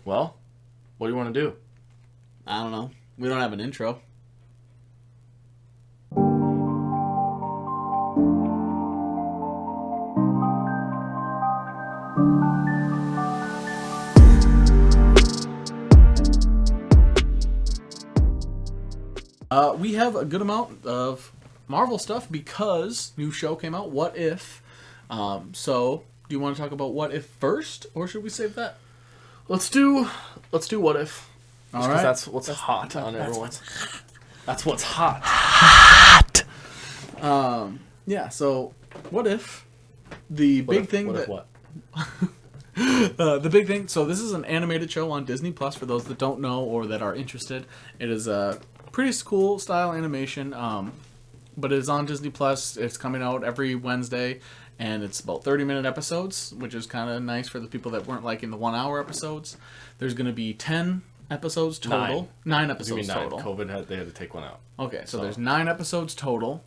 Well, what do you want to do? I don't know. We don't have an intro. We have a good amount of Marvel stuff because new show came out, What If? So, do you want to talk about What If first, or should we save that? Let's do What If. All right. That's what's hot on everyone. That's what's hot. Yeah, so What If? The big thing that... What? the big thing... So this is an animated show on Disney Plus for those that don't know or that are interested. It is a pretty cool style animation, but it is on Disney Plus. It's coming out every Wednesday, and it's about 30-minute episodes, which is kind of nice for the people that weren't liking the 1-hour episodes. There's going to be 10 episodes total. 9 episodes total. COVID they had to take one out. Okay, so there's 9 episodes total.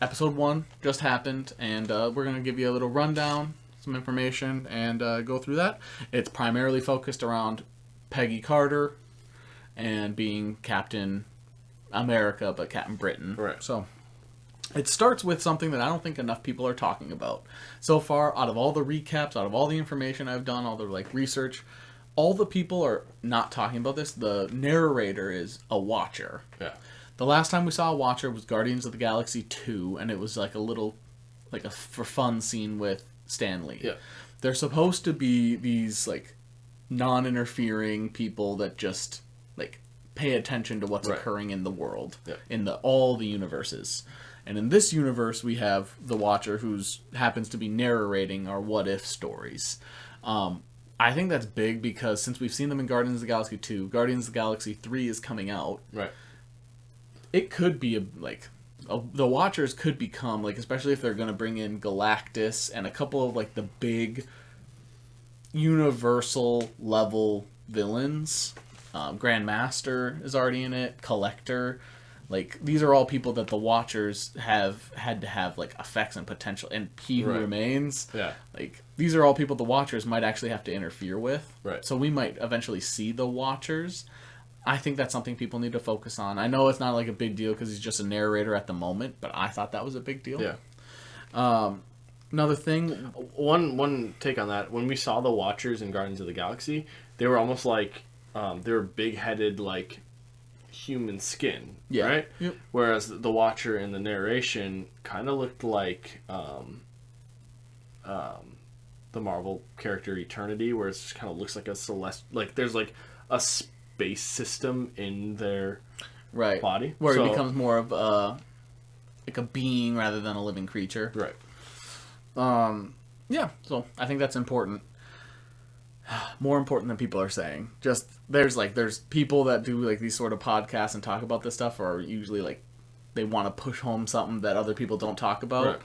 Episode 1 just happened, and we're going to give you a little rundown, some information, and go through that. It's primarily focused around Peggy Carter and being Captain America, but Captain Britain. Right. So it starts with something that I don't think enough people are talking about. So far, out of all the recaps, out of all the information I've done, all the research, all the people are not talking about this. The narrator is a Watcher. Yeah. The last time we saw a Watcher was Guardians of the Galaxy 2, and it was like a little, a for fun scene with Stan Lee. Yeah. They're supposed to be these, non-interfering people that just, pay attention to what's occurring in the world, in all the universes. And in this universe, we have the Watcher who happens to be narrating our what-if stories. I think that's big because since we've seen them in Guardians of the Galaxy 2, Guardians of the Galaxy 3 is coming out. Right. It could be the Watchers could become, especially if they're going to bring in Galactus and a couple of, the big universal level villains. Grandmaster is already in it. Collector. These are all people that the Watchers have had to have, effects and potential. And He Who Remains. Yeah. These are all people the Watchers might actually have to interfere with. Right. So we might eventually see the Watchers. I think that's something people need to focus on. I know it's not, a big deal because he's just a narrator at the moment, but I thought that was a big deal. Yeah. Another thing... One take on that. When we saw the Watchers in Guardians of the Galaxy, they were almost they were big-headed, human skin, right? Yep. Whereas the Watcher in the narration kind of looked like the Marvel character Eternity, where it just kind of looks like a there's a space system in their body, where it becomes more of a being rather than a living creature. Right. Yeah. So I think that's important. More important than people are saying. Just there's people that do these sort of podcasts and talk about this stuff, or usually they want to push home something that other people don't talk about. Right.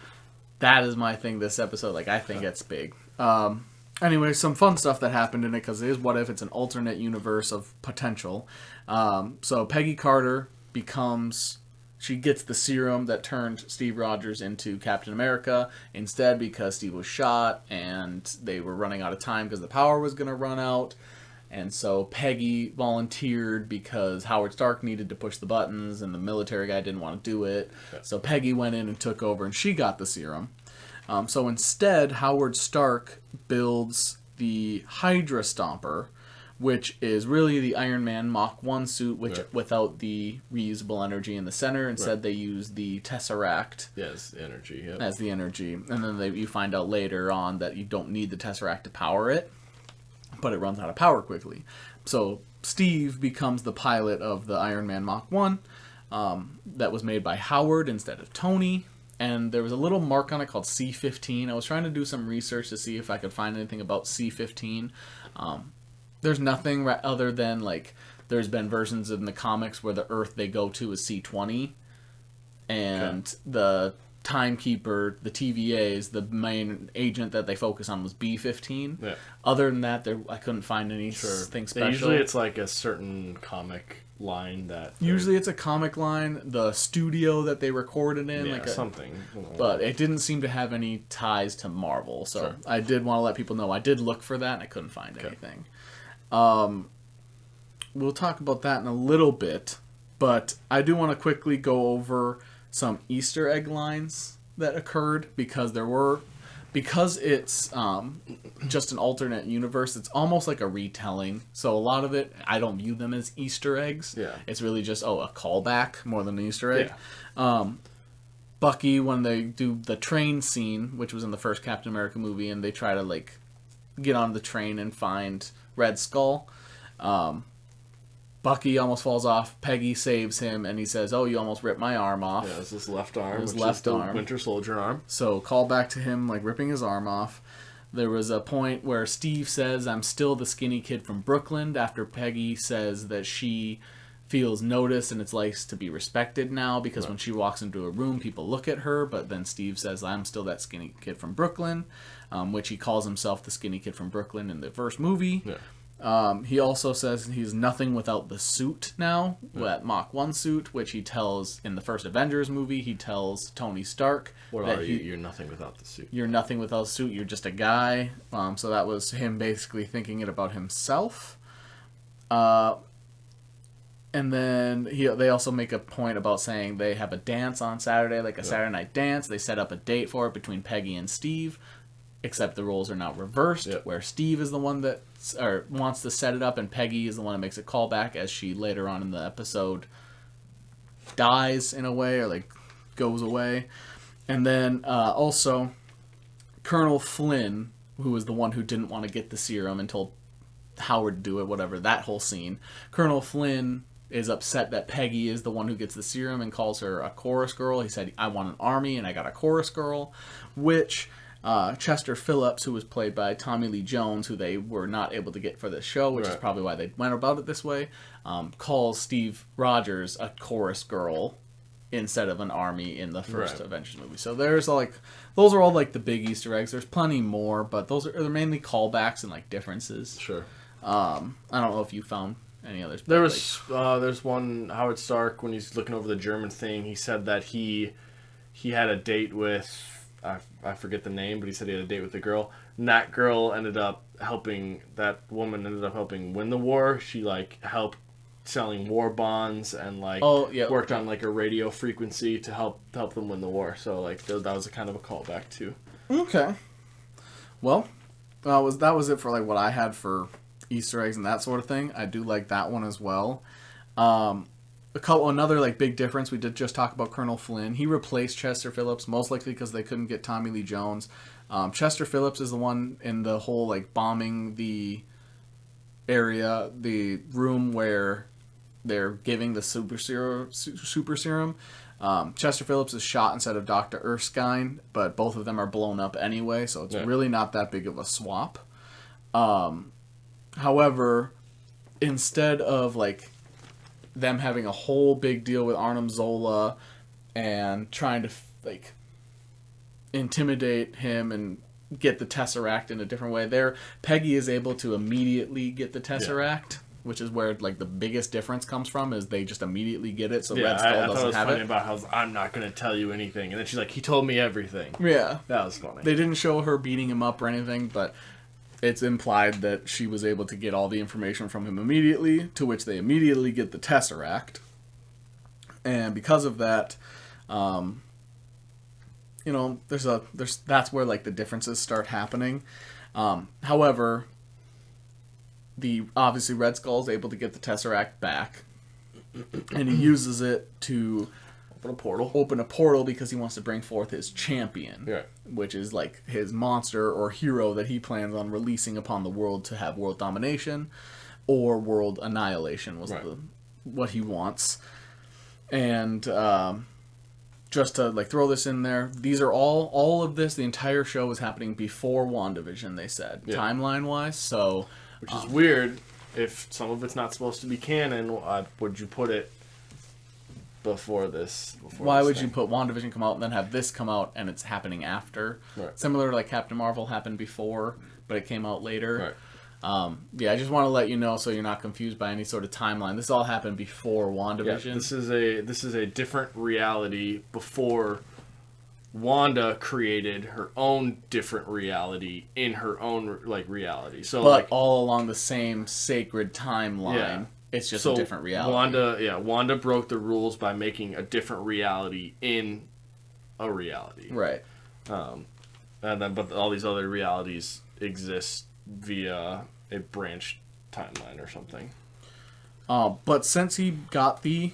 That is my thing this episode. I think it's big. Anyway, some fun stuff that happened in it because it is What If. It's an alternate universe of potential. So Peggy Carter she gets the serum that turned Steve Rogers into Captain America instead because Steve was shot and they were running out of time because the power was going to run out. And so Peggy volunteered because Howard Stark needed to push the buttons and the military guy didn't want to do it. Okay. So Peggy went in and took over and she got the serum. So instead, Howard Stark builds the Hydra Stomper, which is really the Iron Man Mach 1 suit, without the reusable energy in the center. Instead, they use the Tesseract as the energy. Yep. As the energy. And then you find out later on that you don't need the Tesseract to power it, but it runs out of power quickly. So Steve becomes the pilot of the Iron Man Mach 1 that was made by Howard instead of Tony. And there was a little mark on it called C-15. I was trying to do some research to see if I could find anything about C-15. There's nothing other than, there's been versions in the comics where the Earth they go to is C-20. And the Timekeeper, the TVAs, the main agent that they focus on was B-15. Yeah. Other than that, I couldn't find anything special. Usually it's a certain comic line that... Usually it's a comic line, the studio that they recorded in. Something. But it didn't seem to have any ties to Marvel. So I did want to let people know I did look for that and I couldn't find anything. We'll talk about that in a little bit, but I do want to quickly go over some Easter egg lines that occurred because it's just an alternate universe. It's almost like a retelling. So a lot of it, I don't view them as Easter eggs. Yeah. It's really just, a callback more than an Easter egg. Yeah. Bucky, when they do the train scene, which was in the first Captain America movie, and they try to, like, get on the train and find Red Skull, Bucky almost falls off. Peggy saves him, and he says, "Oh, you almost ripped my arm off." Yeah, it's his left arm, His which left is the arm. Winter Soldier arm. So, call back to him, like, ripping his arm off. There was a point where Steve says, "I'm still the skinny kid from Brooklyn," after Peggy says that she feels noticed and it's likes to be respected now because when she walks into a room, people look at her. But then Steve says, "I'm still that skinny kid from Brooklyn," which he calls himself the skinny kid from Brooklyn in the first movie. Yeah. He also says he's nothing without the suit now, that Mach 1 suit, which he tells in the first Avengers movie, he tells Tony Stark. What are you? You're nothing without the suit. You're nothing without the suit, you're just a guy. So that was him basically thinking it about himself. And then they also make a point about saying they have a dance on Saturday, like a Saturday night dance. They set up a date for it between Peggy and Steve. Except the roles are now reversed, where Steve is the one that wants to set it up, and Peggy is the one that makes a callback as she later on in the episode dies in a way, or like goes away. And then also Colonel Flynn, who was the one who didn't want to get the serum and told Howard to do it, whatever, that whole scene. Colonel Flynn is upset that Peggy is the one who gets the serum and calls her a chorus girl. He said, "I want an army and I got a chorus girl," which... Chester Phillips, who was played by Tommy Lee Jones, who they were not able to get for this show, which is probably why they went about it this way, calls Steve Rogers a chorus girl instead of an army in the first Avengers movie. So there's those are all like the big Easter eggs. There's plenty more, but they're mainly callbacks and like differences. Sure. I don't know if you found any others. There's one, Howard Stark, when he's looking over the German thing, he said that he had a date with... I forget the name, but he said he had a date with a girl. And that woman ended up helping win the war. She, like, helped selling war bonds and, like, worked on, like, a radio frequency to help them win the war. So, like, that was a kind of a callback, too. Okay. Well, that was it for, like, what I had for Easter eggs and that sort of thing. I do like that one as well. Another like big difference, we did just talk about Colonel Flynn. He replaced Chester Phillips, most likely because they couldn't get Tommy Lee Jones. Chester Phillips is the one in the whole like bombing the area, the room where they're giving the super serum. Chester Phillips is shot instead of Dr. Erskine, but both of them are blown up anyway, so it's really not that big of a swap. However, instead of like them having a whole big deal with Arnim Zola and trying to like intimidate him and get the Tesseract in a different way, Peggy is able to immediately get the Tesseract, which is where like the biggest difference comes from, is they just immediately get it, so Red Skull doesn't have it. I thought it was funny about how I'm not going to tell you anything, and then she's like, he told me everything. Yeah. That was funny. They didn't show her beating him up or anything, but it's implied that she was able to get all the information from him immediately, to which they immediately get the Tesseract. And because of that, that's where like the differences start happening. However, obviously Red Skull is able to get the Tesseract back, and he uses it to open a portal because he wants to bring forth his champion, which is like his monster or hero that he plans on releasing upon the world to have world domination or world annihilation was what he wants. And just to like throw this in there, these are all of this, the entire show is happening before WandaVision, they said, timeline wise. So, which is weird. If some of it's not supposed to be canon, would you put it before this? Why would you put WandaVision come out and then have this come out and it's happening after? Similar to like Captain Marvel happened before, but it came out later. I just want to let you know so you're not confused by any sort of timeline. This all happened before WandaVision. This is a different reality before Wanda created her own different reality in her own reality. So, but all along the same sacred timeline. Yeah. It's just a different reality. Wanda broke the rules by making a different reality in a reality. Right. But all these other realities exist via a branched timeline or something. But since he got the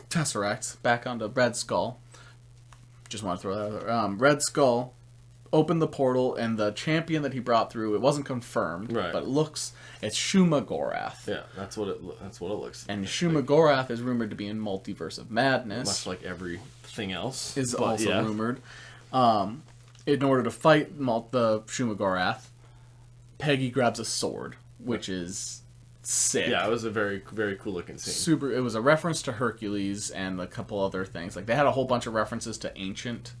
Tesseract back onto Red Skull, just want to throw that out there. Red Skull opened the portal, and the champion that he brought through, it wasn't confirmed, right. but it's Shuma Gorath. Yeah, that's what it looks like. And Shuma Gorath is rumored to be in Multiverse of Madness. Much like everything else. Is also rumored. In order to fight the Shuma Gorath, Peggy grabs a sword, which is sick. Yeah, it was a very, very cool looking scene. It was a reference to Hercules and a couple other things. Like, they had a whole bunch of references to ancient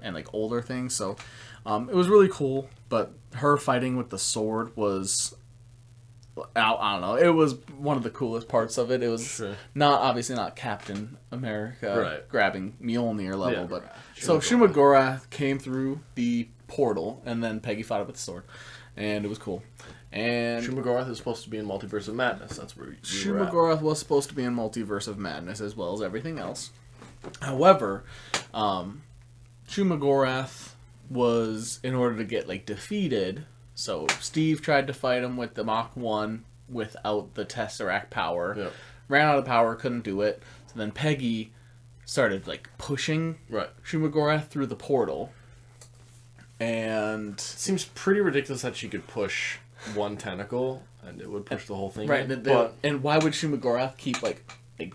and older things, so it was really cool. But her fighting with the sword was, I don't know, it was one of the coolest parts of it. It was obviously not Captain America grabbing Mjolnir level, but Shuma Gorath came through the portal, and then Peggy fought it with the sword, and it was cool. And Shuma Gorath is supposed to be in Multiverse of Madness. That's where Shuma Gorath was supposed to be in Multiverse of Madness as well as everything else. However, Shuma Gorath was, in order to get defeated, so Steve tried to fight him with the Mach 1 without the Tesseract power. Ran out of power, couldn't do it. So then Peggy started pushing Shuma Gorath through the portal. And it seems pretty ridiculous that she could push one tentacle and it would push the whole thing. Right, and why would Shuma Gorath keep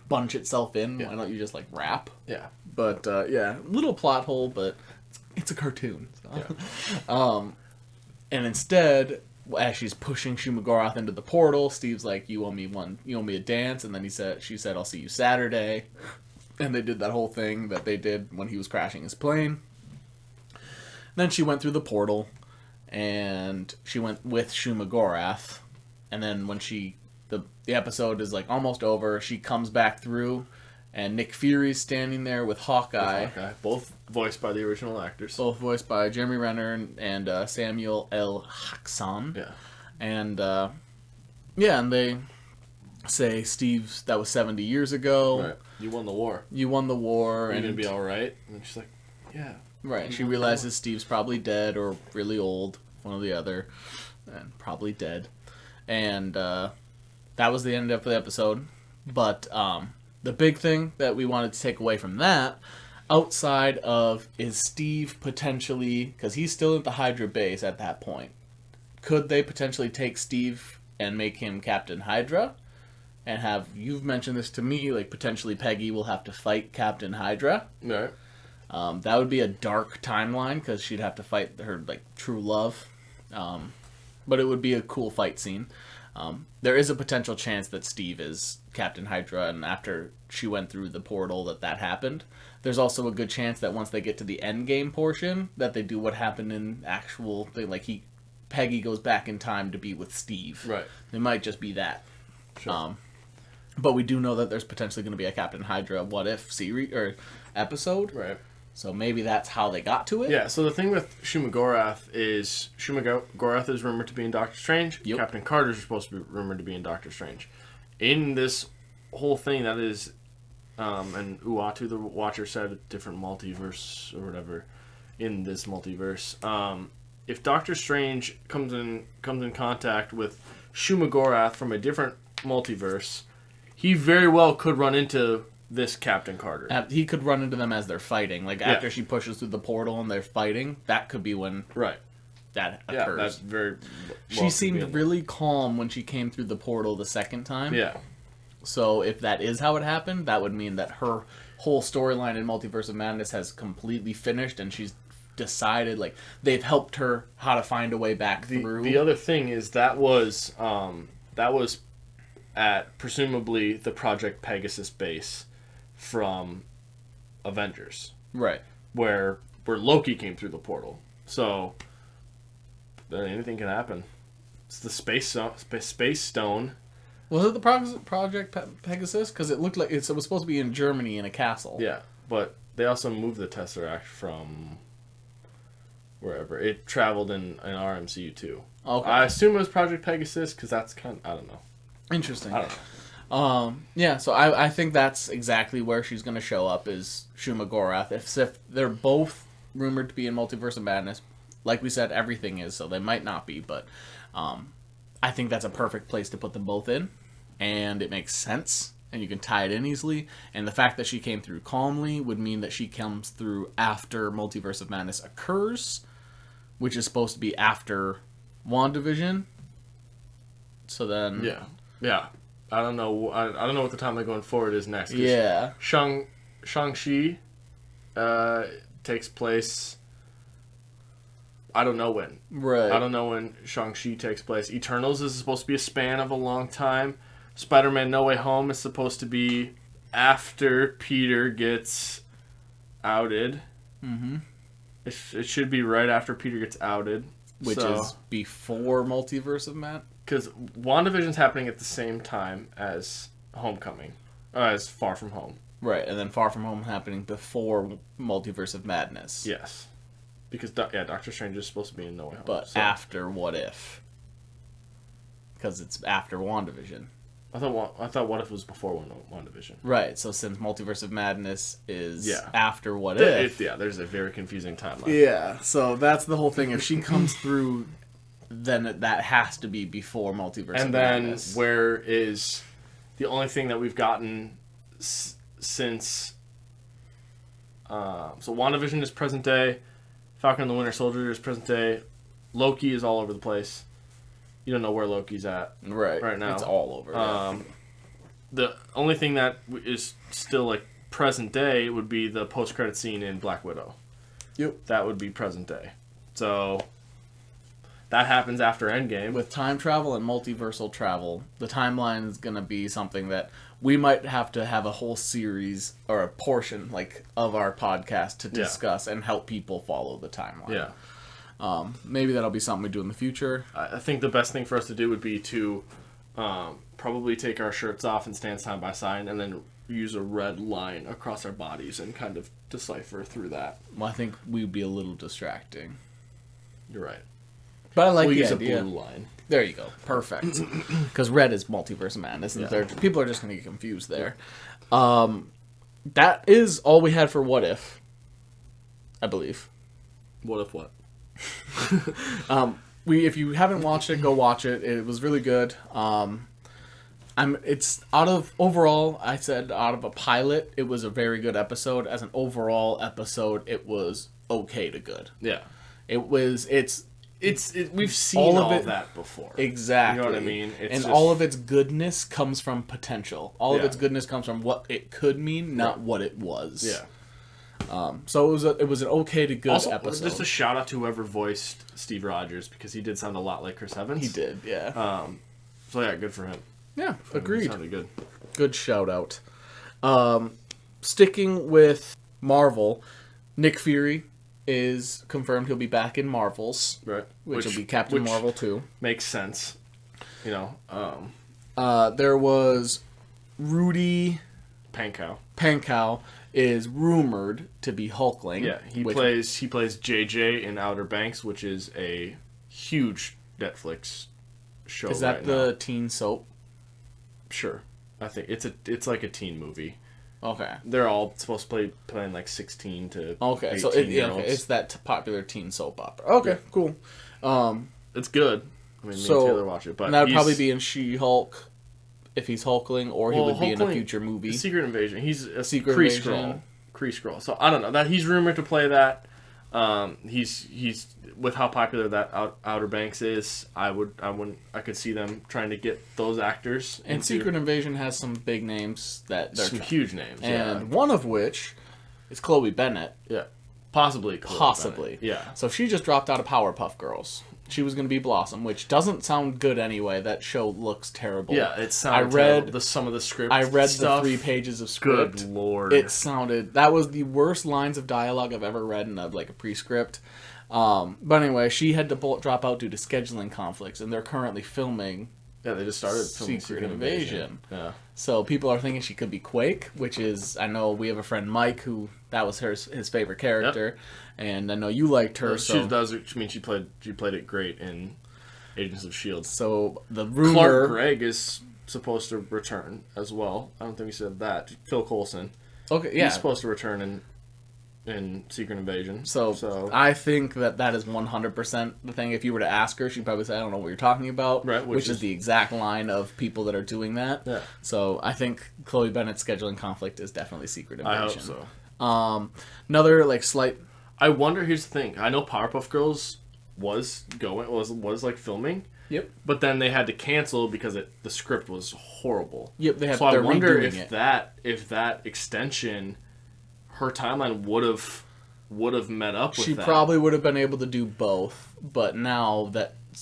bunch itself in? Why don't you just wrap? Yeah. But little plot hole, but it's a cartoon. So. And instead, as she's pushing Shuma Gorath into the portal, Steve's like, "You owe me a dance," and then she said, "I'll see you Saturday," and they did that whole thing that they did when he was crashing his plane. Then she went through the portal, and she went with Shuma Gorath, and then when the episode is almost over, she comes back through, and Nick Fury's standing there with Hawkeye. Both voiced by the original actors. Both voiced by Jeremy Renner and Samuel L. Jackson. Yeah. And, and they say, "Steve, that was 70 years ago. Right. You won the war. Are you going to be all right?" And she's like, "Yeah." Right. She realizes Steve's probably dead or really old, one or the other, and probably dead. And that was the end of the episode. But the big thing that we wanted to take away from that, outside of, is Steve potentially, because he's still at the Hydra base at that point, could they potentially take Steve and make him Captain Hydra? And you've mentioned this to me, potentially Peggy will have to fight Captain Hydra. Right. That would be a dark timeline because she'd have to fight her true love, but it would be a cool fight scene. There is a potential chance that Steve is Captain Hydra, and after she went through the portal, that happened. There's also a good chance that once they get to the end game portion, that they do what happened in actual thing, Peggy goes back in time to be with Steve. Right. It might just be that. Sure. But we do know that there's potentially going to be a Captain Hydra What If series or episode. Right. So maybe that's how they got to it. Yeah, so the thing with Shuma Gorath is Gorath is rumored to be in Doctor Strange. Yep. Captain Carter is supposed to be rumored to be in Doctor Strange. In this whole thing, that is, and Uatu the Watcher said different multiverse or whatever in this multiverse. If Doctor Strange comes in contact with Shuma Gorath from a different multiverse, he very well could run into this Captain Carter. He could run into them as they're fighting. After she pushes through the portal and they're fighting, that could be when that occurs. Yeah, that's very... She seemed really calm when she came through the portal the second time. Yeah. So if that is how it happened, that would mean that her whole storyline in Multiverse of Madness has completely finished and she's decided, they've helped her how to find a way back through. The other thing is that was at presumably the Project Pegasus base from Avengers. Right. Where Loki came through the portal. So anything can happen. It's the space stone. Was it the Project Pegasus? Because it looked like it was supposed to be in Germany in a castle. Yeah, but they also moved the Tesseract from wherever it traveled in RMCU too. Okay. I assume it was Project Pegasus because that's kind of, I don't know. Interesting. I don't know. Yeah, so I think that's exactly where she's going to show up is Shuma Gorath. If they're both rumored to be in Multiverse of Madness, like we said, everything is, so they might not be, but I think that's a perfect place to put them both in, and it makes sense, and you can tie it in easily, and the fact that she came through calmly would mean that she comes through after Multiverse of Madness occurs, which is supposed to be after WandaVision. So then... Yeah. I don't know. I don't know what the timeline going forward is next. Yeah. Shang-Chi takes place. I don't know when. Right. I don't know when Shang-Chi takes place. Eternals is supposed to be a span of a long time. Spider-Man No Way Home is supposed to be after Peter gets outed. Mm-hmm. It should be right after Peter gets outed. Which is before Multiverse of Madness. Because WandaVision's happening at the same time as Homecoming. As Far From Home. Right, and then Far From Home happening before Multiverse of Madness. Yes. Because, Doctor Strange is supposed to be in No Way Home. But after What If? Because it's after WandaVision. I thought What If was before WandaVision. Right, so since Multiverse of Madness is Yeah. after What If... there's a very confusing timeline. Yeah, so that's the whole thing. If she comes through, then that has to be before Multiverse of Madness. And then where is the only thing that we've gotten since... so WandaVision is present day. Falcon and the Winter Soldier is present day. Loki is all over the place. You don't know where Loki's at right now. It's all over. Yeah. The only thing that is still like present day would be the post-credit scene in Black Widow. Yep. That would be present day. So that happens after Endgame. With time travel and multiversal travel, the timeline is going to be something that we might have to have a whole series or a portion of our podcast to discuss and help people follow the timeline. Yeah. Maybe that'll be something we do in the future. I think the best thing for us to do would be to probably take our shirts off and stand side by side and then use a red line across our bodies and kind of decipher through that. Well, I think we'd be a little distracting. You're right. But I like we'll the use idea. a blue line. There you go. Perfect. Because red is Multiverse of Madness, and people are just going to get confused there. That is all we had for What If, I believe. What if what? If you haven't watched it, go watch it. It was really good. It's overall, I said out of a pilot, it was a very good episode. As an overall episode, it was okay to good. Yeah. We've seen all of that before. Exactly. You know what I mean? All of its goodness comes from potential. All of its goodness comes from what it could mean, not what it was. Yeah. So it was an okay to good also, episode. Just a shout out to whoever voiced Steve Rogers because he did sound a lot like Chris Evans. He did, yeah. So yeah, good for him. Yeah, agreed. He sounded good. Good shout out. Sticking with Marvel, Nick Fury is confirmed he'll be back in Marvels. Right. Which will be Captain Marvel 2. Makes sense. You know. There was Rudy Pankow is rumored to be Hulkling. Yeah, he plays JJ in Outer Banks, which is a huge Netflix show. Is that the teen soap? Sure. I think it's like a teen movie. Okay. They're all supposed to playing like 16 to 18 so it's that popular teen soap opera. Okay, cool. It's good. I mean, me and Taylor watch it, but that would probably be in She-Hulk if he's Hulkling, or he would be in a future movie. Secret Invasion. He's a Secret Kree Invasion. Skrull. So I don't know that he's rumored to play that. He's with how popular that Outer Banks is. I could see them trying to get those actors. And Secret Invasion has some big names some huge names, and one of which is Chloe Bennett. Yeah, possibly. Bennett. Yeah. So she just dropped out of Powerpuff Girls. She was going to be Blossom, which doesn't sound good anyway. That show looks terrible. Yeah, it sounded terrible. Some of the script. I read the 3 pages of script. Good lord. That was the worst lines of dialogue I've ever read in a pre-script. But anyway, she had to drop out due to scheduling conflicts, and they're currently filming Yeah, they just started filming Secret Invasion. Yeah. So people are thinking she could be Quake, which is, I know we have a friend Mike who that was his favorite character, and I know you liked her. She does. I mean, she played it great in Agents of S.H.I.E.L.D. So the rumor, Clark Gregg is supposed to return as well. I don't think we said that. Phil Coulson. Okay, yeah, he's supposed to return in Secret Invasion. So I think that is 100% the thing. If you were to ask her, she'd probably say, "I don't know what you're talking about," right? Which is the exact line of people that are doing that. Yeah. So I think Chloe Bennett's scheduling conflict is definitely Secret Invasion. I hope so. Another slight. I wonder. Here's the thing. I know Powerpuff Girls was filming. Yep. But then they had to cancel because the script was horrible. Yep. So I wonder if that extension, her timeline would have met up with that. She probably would have been able to do both, but now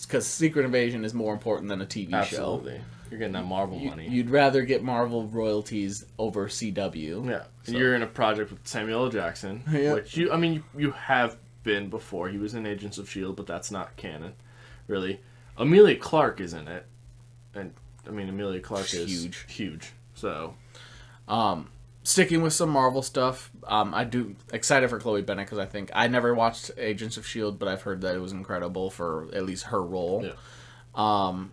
because Secret Invasion is more important than a TV show. Absolutely. You're getting that Marvel money. You'd rather get Marvel royalties over CW. Yeah. So. You're in a project with Samuel L. Jackson, which you have been before. He was in Agents of S.H.I.E.L.D., but that's not canon, really. Emilia Clarke is in it, and I mean Emilia Clarke is huge. So, sticking with some Marvel stuff, I do excited for Chloe Bennet because I never watched Agents of S.H.I.E.L.D., but I've heard that it was incredible for at least her role. Yeah.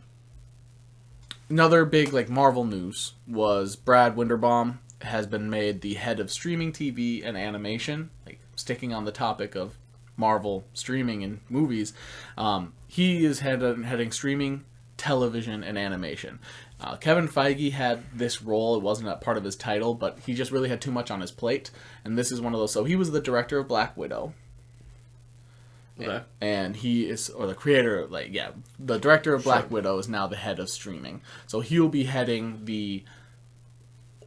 Another big Marvel news was Brad Winderbaum has been made the head of streaming TV and animation. Sticking on the topic of Marvel streaming and movies, he is heading streaming, television, and animation. Kevin Feige had this role. It wasn't a part of his title, but he just really had too much on his plate, and this is one of those. So he was the director of Black Widow. Okay. And he is, or the creator, the director of Black Widow is now the head of streaming. So he'll be heading the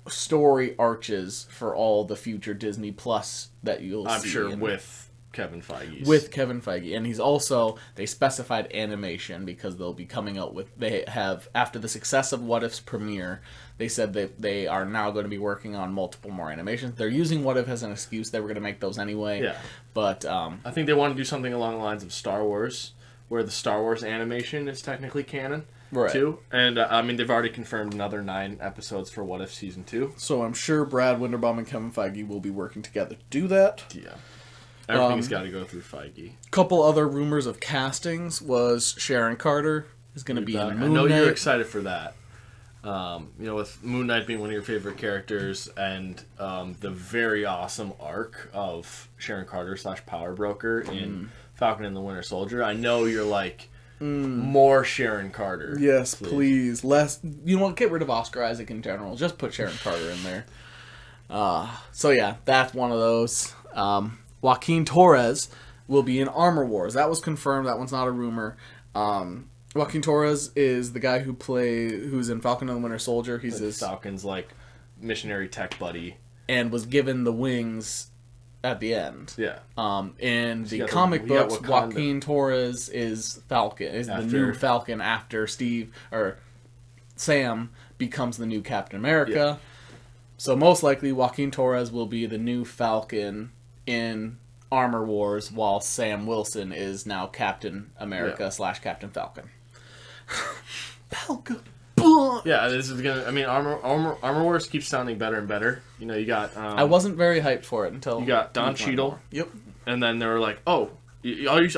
story arches for all the future Disney Plus that you'll see. I'm sure with Kevin Feige. With Kevin Feige. And he's also, they specified animation because they'll be coming out with, they have, after the success of What If's premiere, they said that they are now going to be working on multiple more animations. They're using What If as an excuse. They were going to make those anyway. Yeah. But I think they want to do something along the lines of Star Wars, where the Star Wars animation is technically canon. Right. Too. And they've already confirmed another 9 episodes for What If Season 2. So I'm sure Brad Winderbaum and Kevin Feige will be working together to do that. Yeah. Everything's got to go through Feige. Couple other rumors of castings was Sharon Carter is going to be in Moon Knight. I know you're excited for that. With Moon Knight being one of your favorite characters and the very awesome arc of Sharon Carter / Power Broker in Falcon and the Winter Soldier. I know you're like, more Sharon Carter. Yes, please. Less. You know what? Get rid of Oscar Isaac in general. Just put Sharon Carter in there. So yeah, that's one of those. Joaquin Torres will be in Armor Wars. That was confirmed. That one's not a rumor. Joaquin Torres is the guy who's in Falcon and the Winter Soldier. He's this Falcon's missionary tech buddy, and was given the wings at the end. Yeah. In the comic books, Joaquin Torres is Falcon. Is the new Falcon after Sam becomes the new Captain America. Yeah. So most likely Joaquin Torres will be the new Falcon in Armor Wars, while Sam Wilson is now Captain America / Captain Falcon. Falcon. Yeah, this is gonna. Armor Wars keeps sounding better and better. You got. I wasn't very hyped for it until you got Don Cheadle. Yep. And then they were like, "Oh,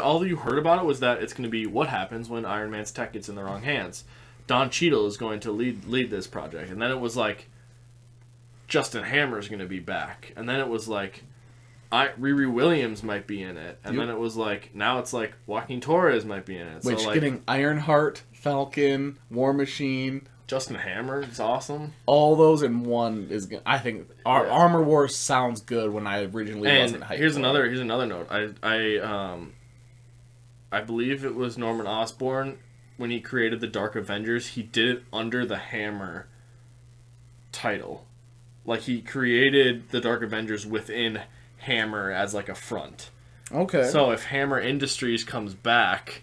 all you heard about it was that it's going to be what happens when Iron Man's tech gets in the wrong hands. Don Cheadle is going to lead this project." And then it was like, Justin Hammer is going to be back. And then it was like, Riri Williams might be in it. And then it was like, now it's like Joaquin Torres might be in it. Which, getting Ironheart, Falcon, War Machine, Justin Hammer is awesome. All those in one is good. I think Armor Wars sounds good when I originally wasn't hyped. Here's another note. I believe it was Norman Osborn when he created the Dark Avengers. He did it under the Hammer title. He created the Dark Avengers within Hammer as a front. Okay. So if Hammer Industries comes back,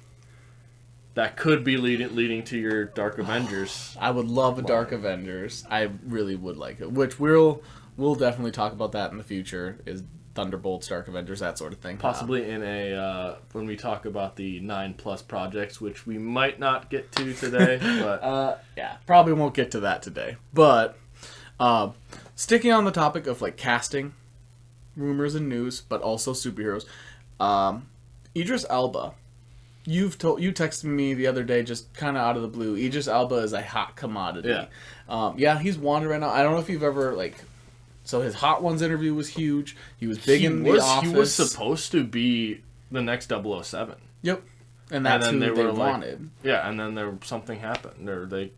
that could be leading to your Dark Avengers. I would love a Dark Avengers. I really would like it. Which we'll definitely talk about that in the future. Is Thunderbolts, Dark Avengers, that sort of thing. Possibly in a when we talk about the 9+ projects, which we might not get to today, but yeah, probably won't get to that today. But sticking on the topic of like casting, rumors and news, but also superheroes, Idris Elba. You texted me the other day, just kind of out of the blue. Idris Elba is a hot commodity. Yeah, he's wanted right now. I don't know if you've ever so his Hot Ones interview was huge. He was big in The Office. He was supposed to be the next 007. Yep, and that's who they wanted. Yeah, and then something happened, or they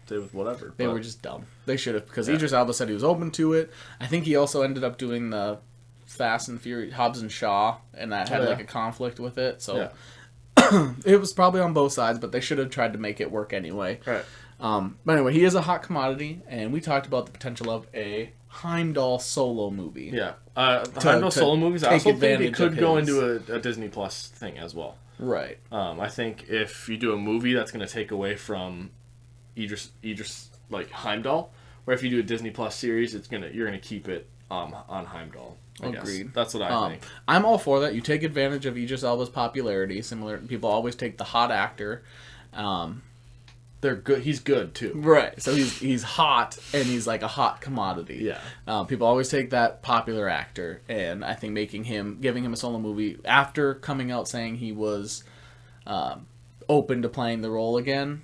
did whatever. They were just dumb. They should have, because Idris Elba said he was open to it. I think he also ended up doing the Fast and Furious, Hobbs and Shaw, and that had a conflict with it. So. Yeah. It was probably on both sides, but they should have tried to make it work anyway. Right. But anyway, he is a hot commodity, and we talked about the potential of a Heimdall solo movie. Yeah. The Heimdall solo movies, I also think it could go into a Disney Plus thing as well. Right. I think if you do a movie, that's going to take away from Idris like Heimdall, or if you do a Disney Plus series, you're gonna keep it on Heimdall. Agreed. That's what I think. I'm all for that. You take advantage of Idris Elba's popularity. Similar, people always take the hot actor. They're good. He's good too. Right. So he's hot, and he's like a hot commodity. Yeah. People always take that popular actor, and I think giving him a solo movie after coming out saying he was open to playing the role again.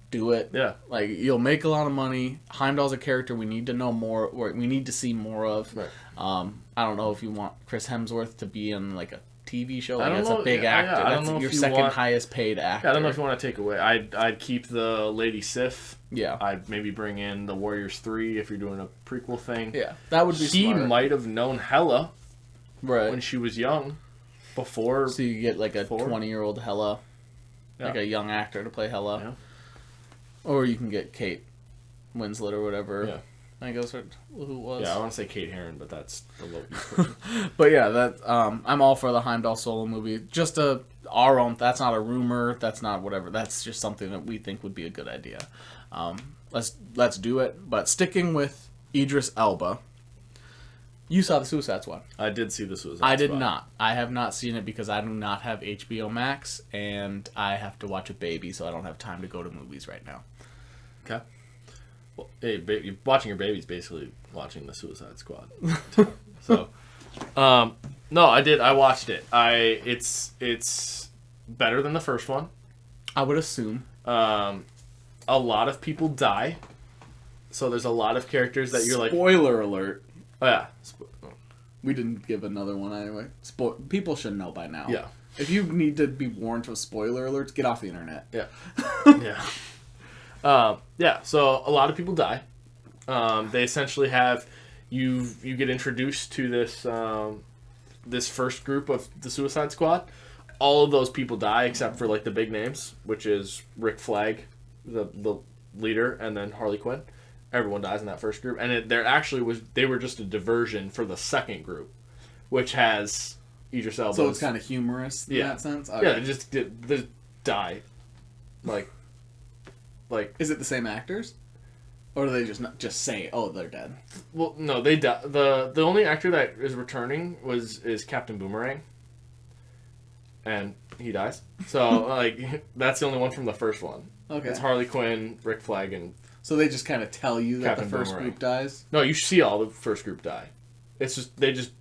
Do it. Yeah. Like, you'll make a lot of money. Heimdall's a character we need to know more, or we need to see more of. Right. I don't know if you want Chris Hemsworth to be in like a TV show. Like, that's a big actor. Yeah, that's your second highest paid actor. Yeah, I don't know if you want to take away. I'd keep the Lady Sif. Yeah. I'd maybe bring in the Warriors 3 if you're doing a prequel thing. Yeah, that would be smart. He might have known Hela right when she was young. Before. So you get like a 20-year-old Hela. Yeah. Like a young actor to play Hela. Yeah. Or you can get Kate Winslet or whatever. Yeah. I think that's who it was. Yeah, I want to say Kate Herron, but that's the Loki version. But yeah, I'm all for the Heimdall solo movie. Just our own. That's not a rumor. That's not whatever. That's just something that we think would be a good idea. Let's do it. But sticking with Idris Elba, you saw the Suicide Squad. I did see the Suicide Squad. I did not. I have not seen it because I do not have HBO Max, and I have to watch a baby, so I don't have time to go to movies right now. Okay. Well, hey, watching your baby's basically watching the Suicide Squad. So, no, I did. I watched it. It's better than the first one. I would assume. A lot of people die. So there's a lot of characters that you're like. Spoiler alert. Oh yeah. We didn't give another one anyway. People should know by now. Yeah. If you need to be warned of spoiler alerts, get off the internet. Yeah. Yeah. So a lot of people die. They essentially have you get introduced to this first group of the Suicide Squad. All of those people die except for like the big names, which is Rick Flag, the leader, and then Harley Quinn. Everyone dies in that first group, and they were just a diversion for the second group, which has Idris Elba. So it's kind of humorous in that sense. Okay. Yeah, they die, like. Is it the same actors, or do they just say, "Oh, they're dead"? Well, no, they die. The only actor that is returning is Captain Boomerang, and he dies. So that's the only one from the first one. Okay, it's Harley Quinn, Rick Flag, and. So they just kind of tell you that Captain the first Boomerang. group dies? No, you see all the first group die. It's just they just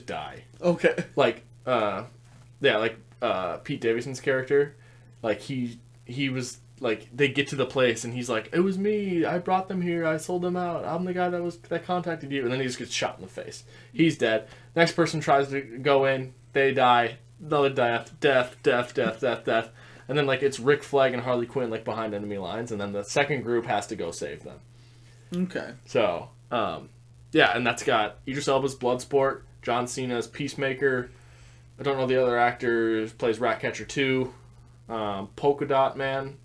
die. Okay. Pete Davidson's character, he was they get to the place and he's like, "It was me. I brought them here. I sold them out. I'm the guy that contacted you." And then he just gets shot in the face. He's dead. Next person tries to go in. They die. Another death. And then, it's Rick Flag and Harley Quinn, behind enemy lines, and then the second group has to go save them. Okay. So, yeah, and that's got Idris Elba's Bloodsport, John Cena's Peacemaker, I don't know the other actor, plays Ratcatcher 2, Polka Dot Man,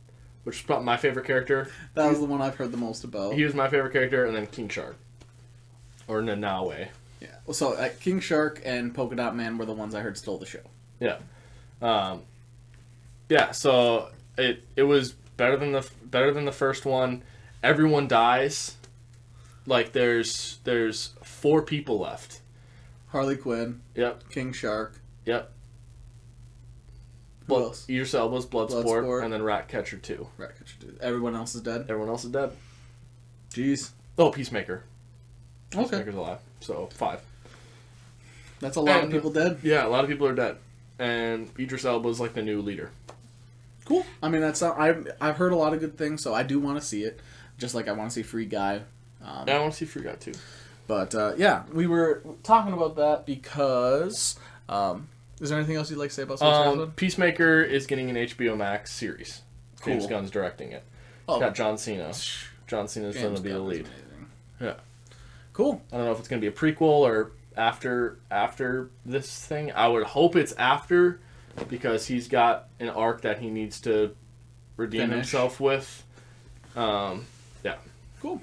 which is probably my favorite character. That was the one I've heard the most about. He was my favorite character, and then King Shark. Or Nanawe. Yeah. Well, so, King Shark and Polka Dot Man were the ones I heard stole the show. Yeah. Yeah, so it was better than the first one. Everyone dies. There's 4 people left Harley Quinn. Yep. King Shark. Yep. Who else? Idris Elba's Bloodsport, and then Ratcatcher 2. Ratcatcher 2. Everyone else is dead? Everyone else is dead. Jeez. Oh, Peacemaker. Okay. Peacemaker's alive. So, 5. That's a lot of people dead? Yeah, a lot of people are dead. And Idris Elba's like the new leader. Cool. I mean, I've heard a lot of good things, so I do want to see it. Just like I want to see Free Guy. Yeah, I want to see Free Guy too. But, yeah, we were talking about that because... is there anything else you'd like to say about Peacemaker is getting an HBO Max series. Cool. James Gunn's directing it. Oh. It's got John Cena. John Cena's going to be the lead. Yeah. Cool. I don't know if it's going to be a prequel or after this thing. I would hope it's after, because he's got an arc that he needs to redeem himself with. Yeah. Cool.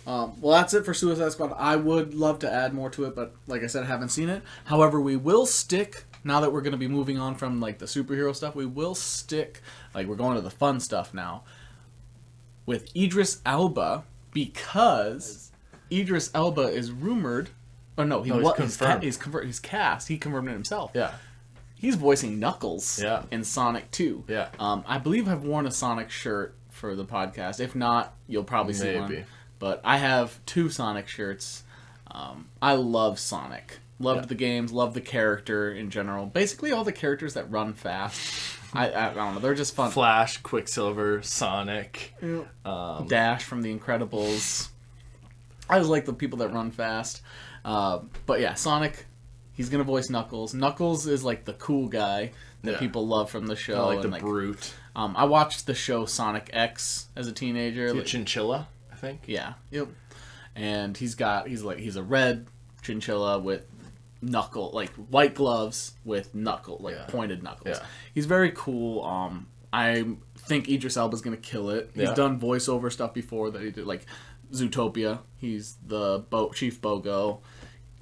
Well, that's it for Suicide Squad. I would love to add more to it, but like I said, I haven't seen it. However, we will stick, now that we're going to be moving on from like the superhero stuff, we will stick, like we're going to the fun stuff now, with Idris Elba, because Idris Elba is rumored, or no, he's confirmed. He's cast. He confirmed it himself. Yeah. He's voicing Knuckles in Sonic 2. Yeah. I believe I've worn a Sonic shirt for the podcast. If not, you'll probably see one. But I have 2 Sonic shirts. I love Sonic. Loved the games, loved the character in general. Basically all the characters that run fast. I don't know, they're just fun. Flash, Quicksilver, Sonic. Dash from The Incredibles. I just like the people that run fast. But yeah, Sonic, he's going to voice Knuckles. Knuckles is like the cool guy that people love from the show. Like the brute. I watched the show Sonic X as a teenager. Like, Chinchilla, I think. Yeah. Yep. And he's a red chinchilla with white gloves with pointed knuckles. Yeah. He's very cool. I think Idris Elba's gonna kill it. He's done voiceover stuff before that he did, like Zootopia. He's the Chief Bogo.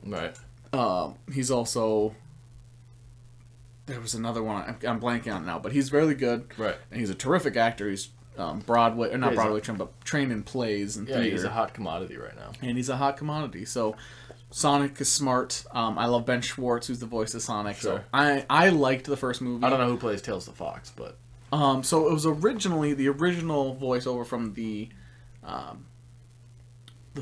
Right. He's also, there was another one I'm blanking on now, but he's really good. Right. And he's a terrific actor. He's Broadway, or not Broadway trained, but trained in plays and theater. He's a hot commodity right now. And he's a hot commodity. So Sonic is smart. I love Ben Schwartz, who's the voice of Sonic. Sure. So I liked the first movie. I don't know who plays Tails the Fox, but so it was originally the original voiceover from the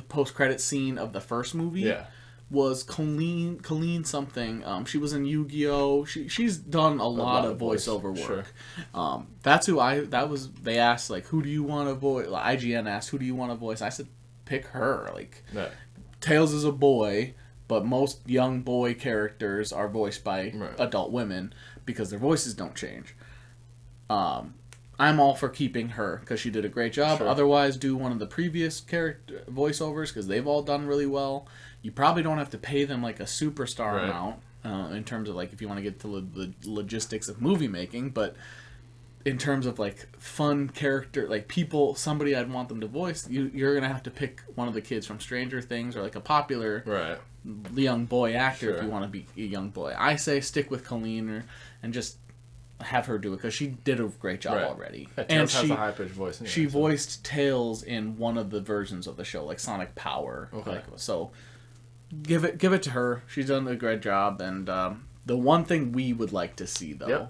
post-credit scene of the first movie. Yeah. Was Colleen something. She was in Yu-Gi-Oh! She's done a lot of voiceover work. Sure. That's who they asked, like, who do you want to voice? Like, IGN asked, who do you want to voice? I said, pick her. Like, Tails is a boy, but most young boy characters are voiced by adult women because their voices don't change. I'm all for keeping her because she did a great job. Sure. Otherwise, do one of the previous character voiceovers because they've all done really well. You probably don't have to pay them like a superstar amount in terms of like if you want to get to the logistics of movie making, but in terms of like fun character, like people, somebody I'd want them to voice, you're gonna have to pick one of the kids from Stranger Things or like a popular young boy actor if you want to be a young boy. I say stick with Colleen and just have her do it because she did a great job already. Yeah, and she has a high pitched voice. She voiced Tails in one of the versions of the show, like Sonic Power. Okay. So give it to her. She's done a great job. And the one thing we would like to see though,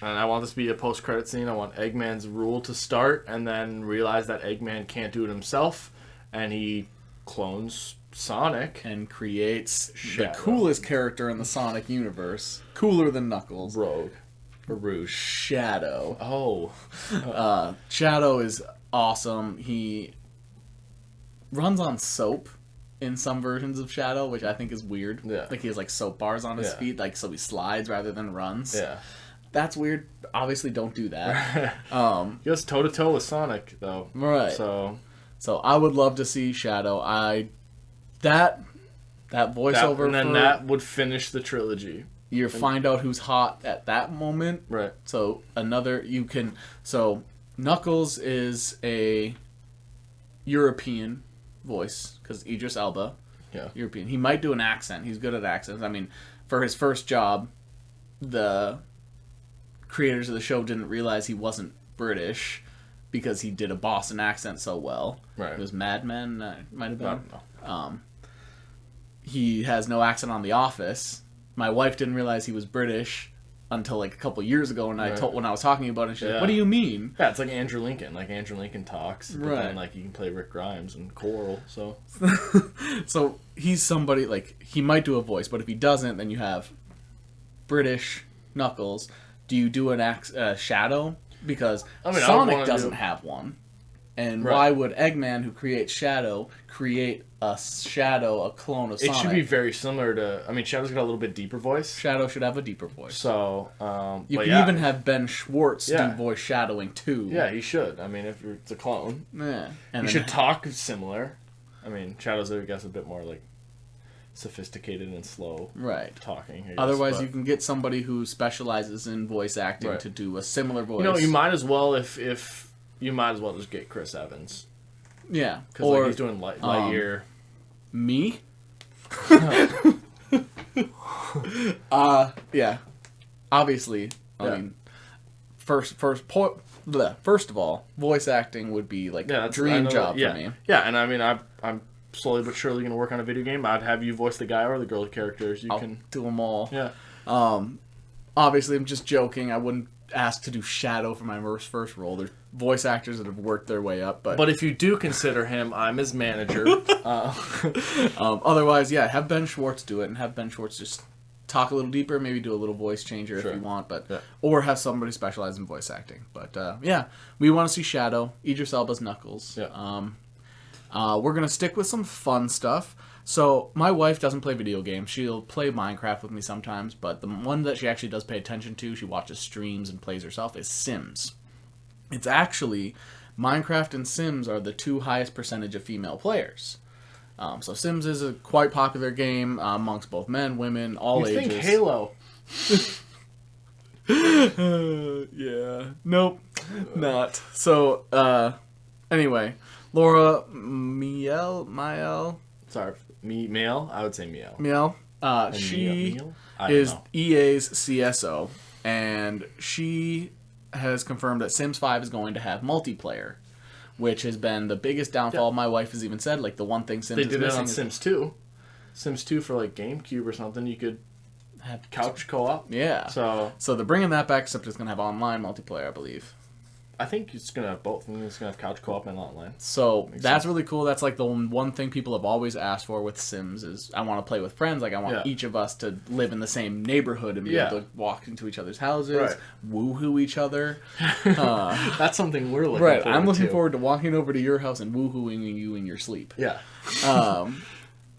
and I want this to be a post credit scene. I want Eggman's rule to start, and then realize that Eggman can't do it himself, and he clones Sonic and creates the coolest character in the Sonic universe, cooler than Knuckles. Rogue. Rouge. Shadow. Oh. Shadow is awesome. He runs on soap in some versions of Shadow, which I think is weird. Yeah. Like he has like soap bars on his feet, like so he slides rather than runs. Yeah. That's weird. Obviously don't do that. He goes toe to toe with Sonic though. Right. So I would love to see Shadow. That voiceover and then that would finish the trilogy. You find out who's hot at that moment. Right. So Knuckles is a European voice because Idris Elba. Yeah. European. He might do an accent. He's good at accents. I mean, for his first job, the creators of the show didn't realize he wasn't British because he did a Boston accent so well. Right. It was Mad Men. Might have been. I don't know. he has no accent on The Office. My wife didn't realize he was British until like a couple years ago when when I was talking about it. She's like, "What do you mean?" Yeah, it's like Andrew Lincoln. Like Andrew Lincoln talks, but Right. then like you can play Rick Grimes and Coral. So, So he's somebody like he might do a voice, but if he doesn't, then you have British Knuckles. Do you do an Shadow? Because Sonic doesn't have one. And why would Eggman, who creates Shadow, create a clone of Sonic? It should be very similar to... I mean, Shadow's got a little bit deeper voice. Shadow should have a deeper voice. So, you can even have Ben Schwartz do voice shadowing, too. Yeah, he should. I mean, if it's a clone. Yeah. And he should talk similar. I mean, Shadow's, I guess, a bit more, like, sophisticated and slow talking. I guess, Otherwise, you can get somebody who specializes in voice acting to do a similar voice. You know, you might as well, if you might as well just get Chris Evans. Yeah. Because like, he's doing Lightyear. Me? Yeah. Obviously, I mean, first of all, voice acting would be like a dream job for me. Yeah, and I mean, I'm slowly but surely going to work on a video game. I'd have you voice the guy or the girl characters. I'll do them all. Yeah. Obviously, I'm just joking. I wouldn't ask to do Shadow for my first role. There's voice actors that have worked their way up, but if you do consider him, I'm his manager. Otherwise, yeah, have Ben Schwartz do it, and have Ben Schwartz just talk a little deeper, maybe do a little voice changer if you want, but or have somebody specialize in voice acting. But yeah, we want to see Shadow, Idris Elba's Knuckles. Yeah. We're gonna stick with some fun stuff. So my wife doesn't play video games. She'll play Minecraft with me sometimes, but the one that she actually does pay attention to, she watches streams and plays herself, is Sims. It's actually, Minecraft and Sims are the two highest percentage of female players. So Sims is a quite popular game amongst both men, women, all ages. You think Halo? Yeah. Nope. Not. So, anyway, Laura Miel. Sorry, Miel? I would say Miel. Miel. She is EA's CSO, and she has confirmed that Sims 5 is going to have multiplayer, which has been the biggest downfall. My wife has even said, like, the one thing Sims is missing. They did it on Sims 2. Sims 2 for, like, GameCube or something, you could have couch co-op. Yeah. So they're bringing that back, except it's going to have online multiplayer, I believe. I think it's going to have both. I think it's going to have couch co-op and online. So that's really cool. That's like the one thing people have always asked for with Sims is I want to play with friends. Like I want each of us to live in the same neighborhood and be able to walk into each other's houses, woohoo each other. That's something we're looking forward to. I'm looking forward to walking over to your house and woohooing you in your sleep. Yeah.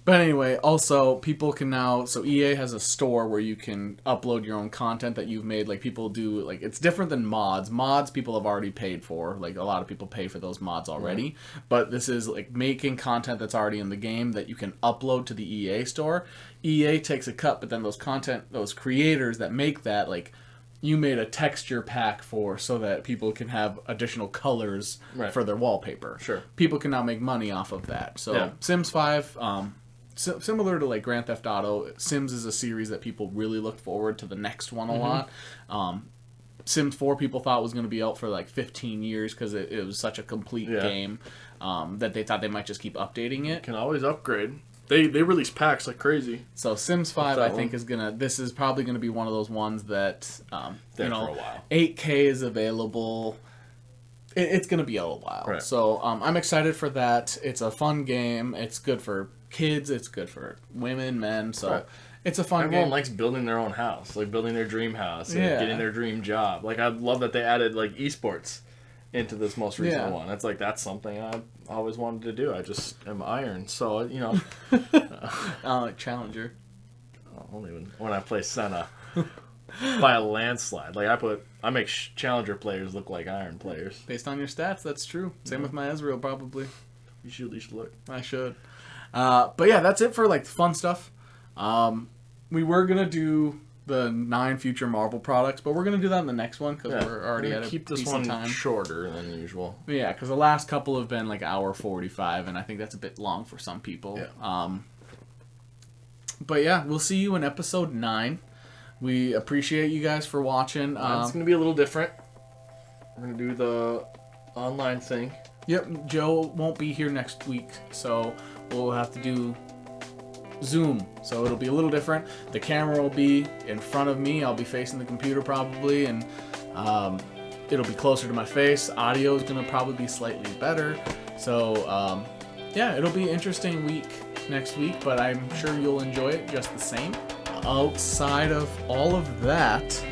But anyway, also, people can now... So EA has a store where you can upload your own content that you've made. Like, people do... Like, it's different than mods. Mods, people have already paid for. Like, a lot of people pay for those mods already. Mm-hmm. But this is, like, making content that's already in the game that you can upload to the EA store. EA takes a cut, but then those creators that make that, like... You made a texture pack so that people can have additional colors for their wallpaper. Sure. People can now make money off of that. So, Sims 5... similar to like Grand Theft Auto, Sims is a series that people really look forward to the next one a lot. Sims 4 people thought was going to be out for like 15 years because it was such a complete game that they thought they might just keep updating it. Can always upgrade. They release packs like crazy. So Sims 5 I think this is probably going to be one of those ones that for a while. 8K is available. It's going to be a while. Right. So I'm excited for that. It's a fun game. It's good for kids. It's good for women, men. So it's a fun game. Everyone likes building their own house, like building their dream house and getting their dream job. Like I love that they added like esports into this most recent one. It's like that's something I always wanted to do. I just am iron, so you know. Like Challenger. Only when I play Senna. By a landslide. Like I make Challenger players look like Iron players. Based on your stats, that's true. Same with my Ezreal, probably. You should look. I should. But yeah, that's it for like fun stuff. We were gonna do the 9 future Marvel products, but we're gonna do that in the next one because we're already at a keep this decent one time. Shorter than usual. Yeah, because the last couple have been like hour 45, and I think that's a bit long for some people. Yeah. But yeah, we'll see you in episode 9. We appreciate you guys for watching. It's going to be a little different. We're going to do the online thing. Yep, Joe won't be here next week, so we'll have to do Zoom, so it'll be a little different. The camera will be in front of me. I'll be facing the computer probably, and it'll be closer to my face. Audio is going to probably be slightly better. So, yeah, it'll be an interesting week next week, but I'm sure you'll enjoy it just the same. Outside of all of that,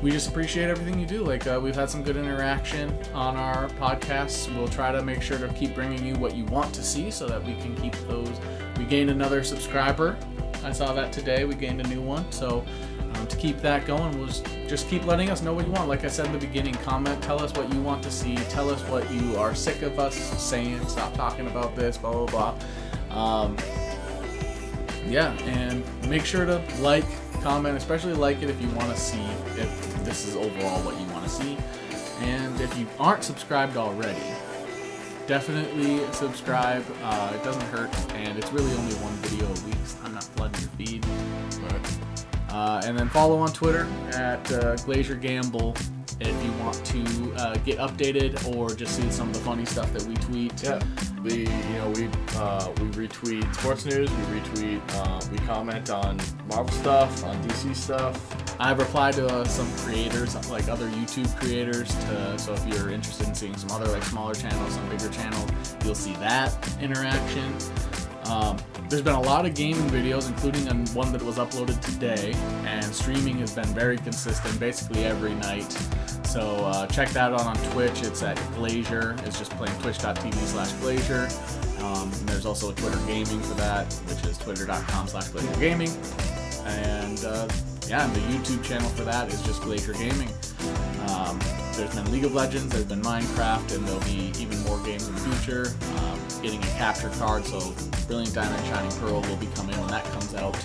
we just appreciate everything you do. Like, we've had some good interaction on our podcasts. We'll try to make sure to keep bringing you what you want to see so that we can keep those. We gained another subscriber. I saw that today. We gained a new one. So to keep that going, we'll just keep letting us know what you want. Like I said in the beginning, comment, tell us what you want to see. Tell us what you are sick of us saying. Stop talking about this, blah, blah, blah. Yeah, and make sure to like, comment, especially like it if you want to see if this is overall what you want to see. And if you aren't subscribed already, definitely subscribe. It doesn't hurt, and it's really only one video a week, so I'm not flooding your feed. And then follow on Twitter at Glacier Gamble if you want to get updated or just see some of the funny stuff that we tweet. Yeah, we retweet sports news, we comment on Marvel stuff, on DC stuff. I've replied to some creators, like other YouTube creators, so if you're interested in seeing some other like smaller channels, some bigger channels, you'll see that interaction. There's been a lot of gaming videos, including one that was uploaded today, and streaming has been very consistent, basically every night. So check that out on Twitch. It's at Glacier. It's just playing twitch.tv/Glacier. And there's also a Twitter gaming for that, which is twitter.com/Glacier Gaming. And and the YouTube channel for that is just Glacier Gaming. There's been League of Legends, there's been Minecraft, and there'll be even more games in the future. Getting a capture card, so Brilliant Diamond Shining Pearl will be coming when that comes out.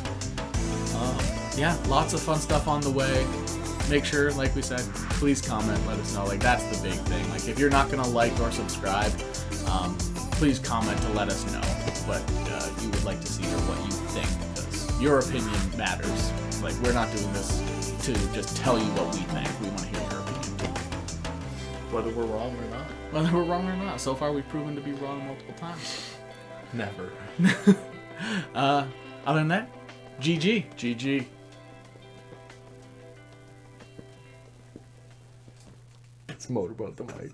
Lots of fun stuff on the way. Make sure, like we said, please comment, let us know. Like, that's the big thing. Like, if you're not gonna like or subscribe, please comment to let us know what you would like to see or what you think, because your opinion matters. Like, we're not doing this to just tell you what we think. We want to hear your opinion too. Whether we're wrong or not. Whether we're wrong or not. So far, we've proven to be wrong multiple times. Never. Other than that, GG. GG. It's motorboat the mic.